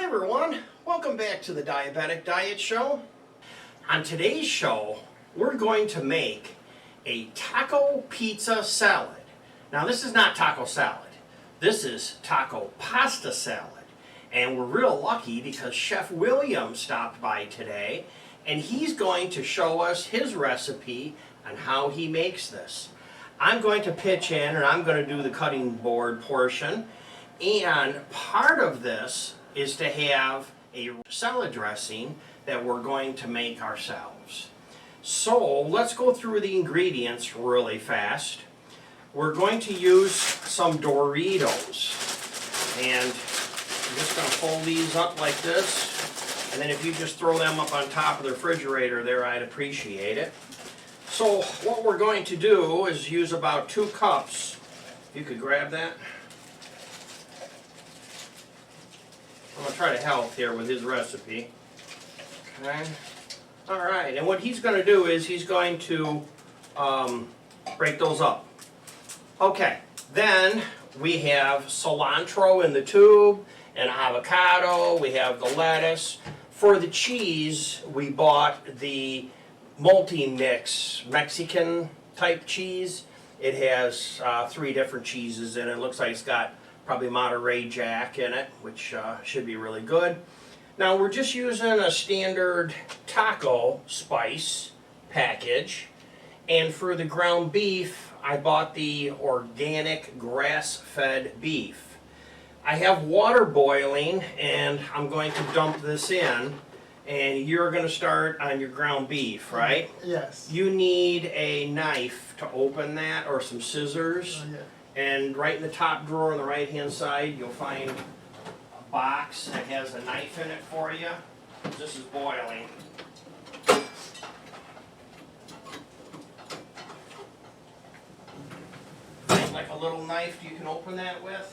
everyone, welcome back to the Diabetic Diet Show. On today's show, we're going to make a taco pizza salad. Now this is not taco salad, this is taco pasta salad. And we're real lucky because Chef William stopped by today and he's going to show us his recipe on how he makes this. I'm going to pitch in and I'm going to do the cutting board portion. And part of this is to have a salad dressing that we're going to make ourselves. So let's go through the ingredients really fast. We're going to use some Doritos, and I'm just going to fold these up like this, and then if you just throw them up on top of the refrigerator there, I'd appreciate it. So what we're going to do is use about 2 cups. If you could grab that. I'm going to try to help here with his recipe. Okay. Alright, and what he's going to do is he's going to break those up. Okay, then we have cilantro in the tube, and avocado, we have the lettuce. For the cheese, we bought the multi-mix Mexican type cheese. It has 3 different cheeses in it. It looks like it's got probably Monterey Jack in it, which should be really good. Now we're just using a standard taco spice package, and for the ground beef I bought the organic grass-fed beef. I have water boiling and I'm going to dump this in, and you're going to start on your ground beef, right? Yes. You need a knife to open that, or some scissors. Yeah. And right in the top drawer on the right hand side you'll find a box that has a knife in it for you. This is boiling. Find like a little knife you can open that with.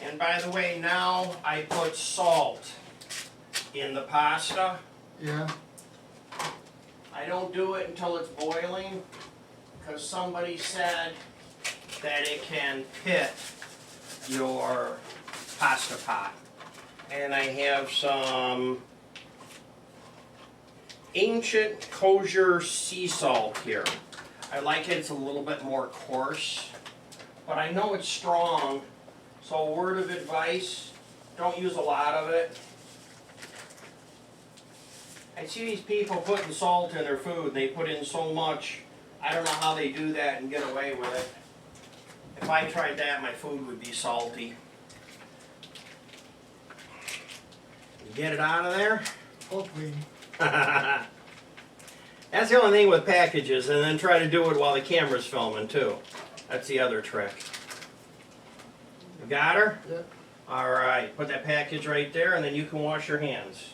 And by the way, now I put salt in the pasta. Yeah. I don't do it until it's boiling because somebody said that it can pit your pasta pot. And I have some ancient kosher sea salt here. I like it, it's a little bit more coarse, but I know it's strong. So a word of advice, don't use a lot of it. I see these people putting salt in their food, and they put in so much. I don't know how they do that and get away with it. If I tried that, my food would be salty. Get it out of there? Hopefully. That's the only thing with packages, and then try to do it while the camera's filming too. That's the other trick. You got her? Yep. Alright, put that package right there and then you can wash your hands.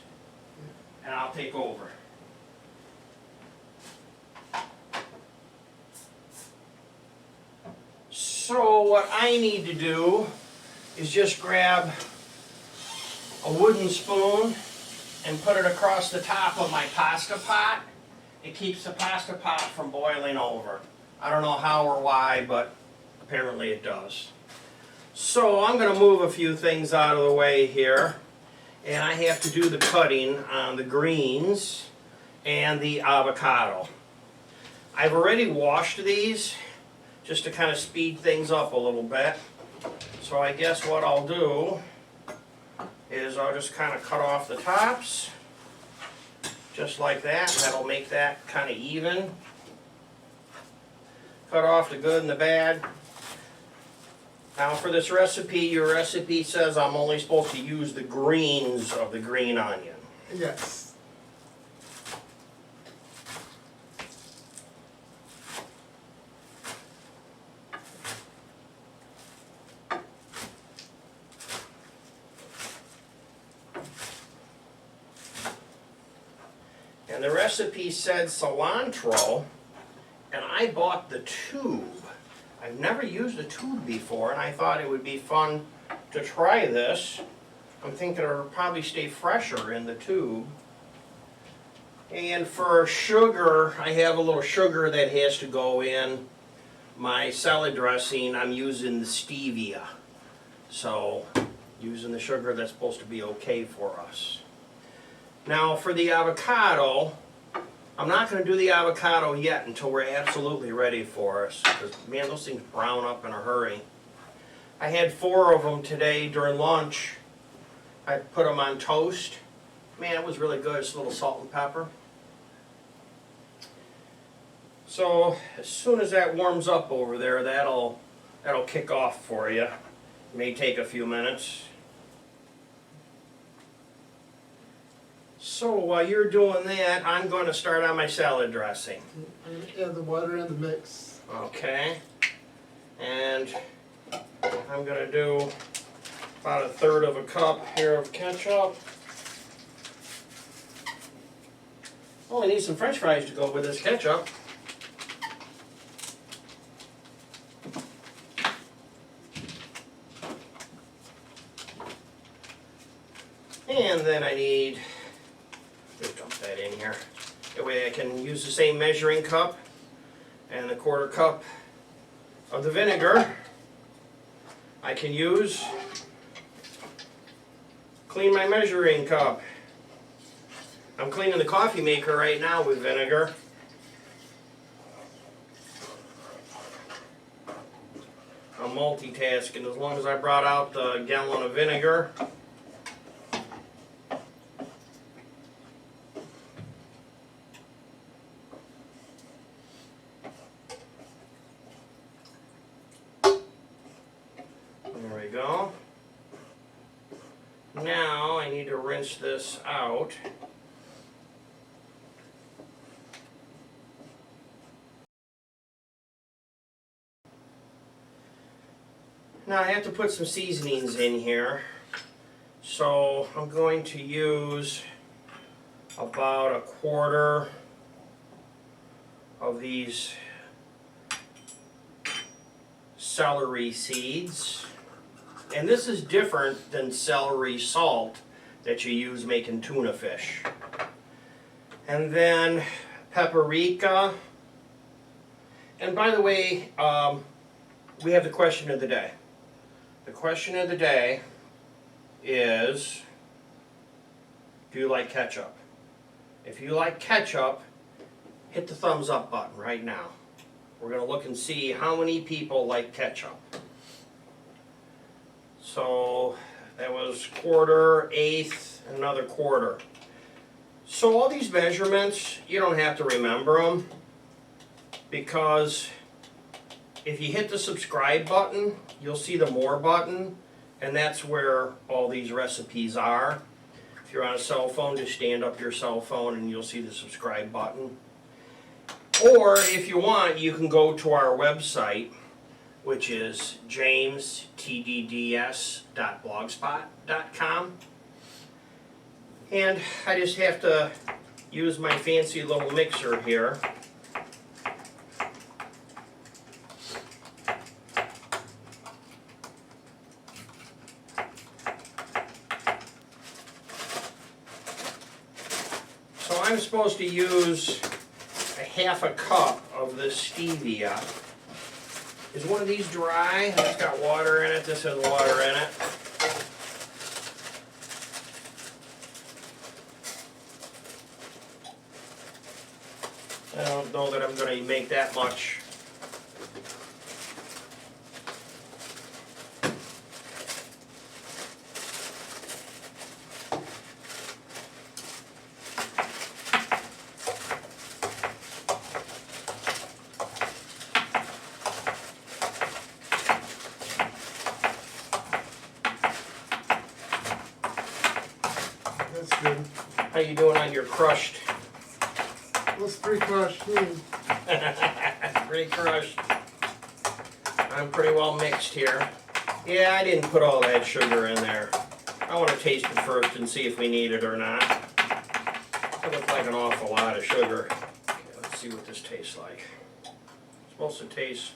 And I'll take over. So what I need to do is just grab a wooden spoon and put it across the top of my pasta pot. It keeps the pasta pot from boiling over. I don't know how or why, but apparently it does. So I'm going to move a few things out of the way here, and I have to do the cutting on the greens and the avocado. I've already washed these just to kind of speed things up a little bit. So I guess what I'll do is I'll just kind of cut off the tops, just like that. That'll make that kind of even. Cut off the good and the bad. Now for this recipe, your recipe says I'm only supposed to use the greens of the green onion. Yes. And the recipe said cilantro, and I bought the tube. I I've never used a tube before, and I thought it would be fun to try this. I'm thinking it'll probably stay fresher in the tube. And for sugar, I have a little sugar that has to go in my salad dressing. I'm using the Stevia. So, using the sugar that's supposed to be okay for us. Now for the avocado, I'm not going to do the avocado yet until we're absolutely ready for us. Because, man, those things brown up in a hurry. I had 4 of them today during lunch. I put them on toast. Man, it was really good. Just a little salt and pepper. So as soon as that warms up over there, that'll kick off for you. It may take a few minutes. So while you're doing that, I'm going to start on my salad dressing. I'm going to add the water in the mix. Okay. And I'm going to do about 1/3 of a cup here of ketchup. Oh, I need some French fries to go with this ketchup. And then I need, just dump that in here. That way I can use the same measuring cup and the 1/4 cup of the vinegar. I can use, clean my measuring cup. I'm cleaning the coffee maker right now with vinegar. I'm multitasking as long as I brought out the gallon of vinegar. There we go. Now I need to rinse this out. Now I have to put some seasonings in here. So I'm going to use about 1/4 of these celery seeds. And this is different than celery salt that you use making tuna fish. And then paprika. And by the way, we have the question of the day. The question of the day is, do you like ketchup? If you like ketchup, hit the thumbs up button right now. We're going to look and see how many people like ketchup. So that was 1/4, 1/8, and another 1/4. So all these measurements, you don't have to remember them, because if you hit the subscribe button, you'll see the more button, and that's where all these recipes are. If you're on a cell phone, just stand up your cell phone and you'll see the subscribe button. Or if you want, you can go to our website, which is jamestdds.blogspot.com. And I just have to use my fancy little mixer here. So I'm supposed to use 1/2 cup of this Stevia. Is one of these dry? It's got water in it. This has water in it. I don't know that I'm going to make that much. That's good. How you doing on your crushed? Let's pre-crush. Pretty crushed. I'm pretty well mixed here. Yeah, I didn't put all that sugar in there. I want to taste it first and see if we need it or not. It looks like an awful lot of sugar. Okay, let's see what this tastes like. It's supposed to taste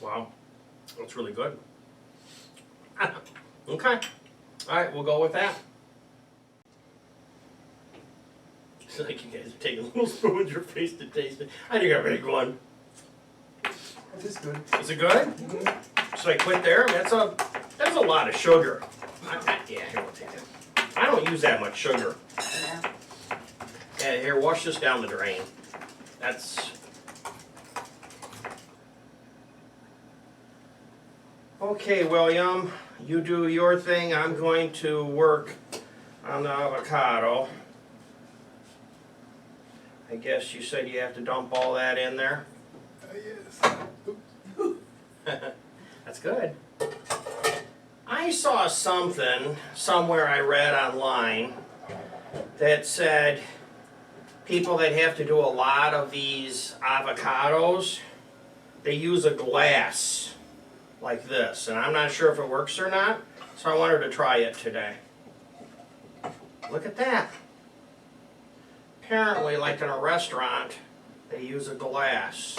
Wow, that's really good. Okay, all right, we'll go with that. It's like you guys are taking a little spoon with your face to taste it. I think I got a big one. That is good. Is it good? Should I quit there? That's a lot of sugar. Yeah, here, we'll take that. I don't use that much sugar. Yeah, here, wash this down the drain. That's... Okay, William, you do your thing. I'm going to work on the avocado. I guess you said you have to dump all that in there. Yes. That's good. I saw something somewhere I read online that said people that have to do a lot of these avocados, they use a glass like this, and I'm not sure if it works or not, so I wanted to try it today. Look at that. Apparently, like in a restaurant, they use a glass.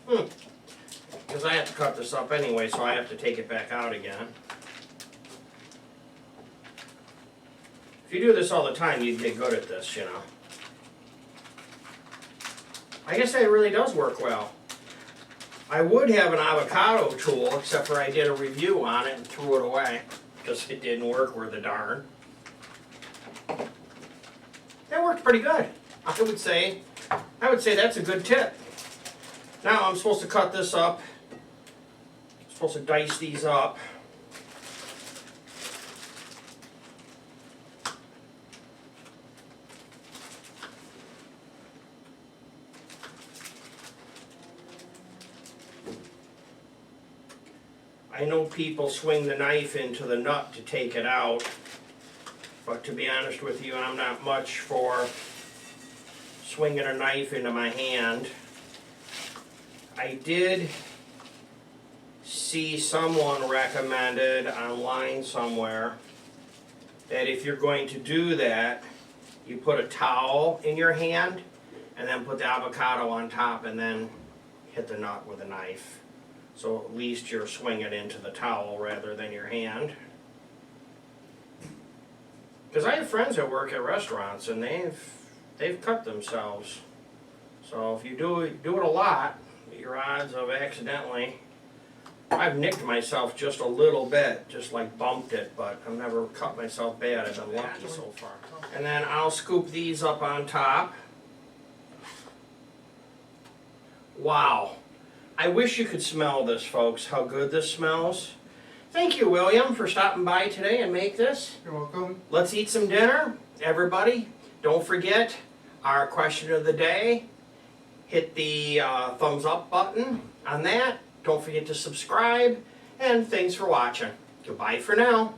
Because I have to cut this up anyway, so I have to take it back out again. If you do this all the time, you'd get good at this, you know. I guess that really does work well. I would have an avocado tool, except for I did a review on it and threw it away because it didn't work worth a darn. That worked pretty good. I would say that's a good tip. Now I'm supposed to cut this up. I'm supposed to dice these up. I know people swing the knife into the nut to take it out, but to be honest with you, I'm not much for swinging a knife into my hand. I did see someone recommended online somewhere that if you're going to do that, you put a towel in your hand and then put the avocado on top and then hit the nut with a knife. So at least you're swinging into the towel rather than your hand. Because I have friends that work at restaurants and they've cut themselves. So if you do it a lot, your odds of accidentally... I've nicked myself just a little bit, just like bumped it, but I've never cut myself bad. I've been lucky so far. And then I'll scoop these up on top. Wow. I wish you could smell this, folks, how good this smells. Thank you, William, for stopping by today and make this. You're welcome. Let's eat some dinner. Everybody, don't forget our question of the day. Hit the thumbs up button on that. Don't forget to subscribe. And thanks for watching. Goodbye for now.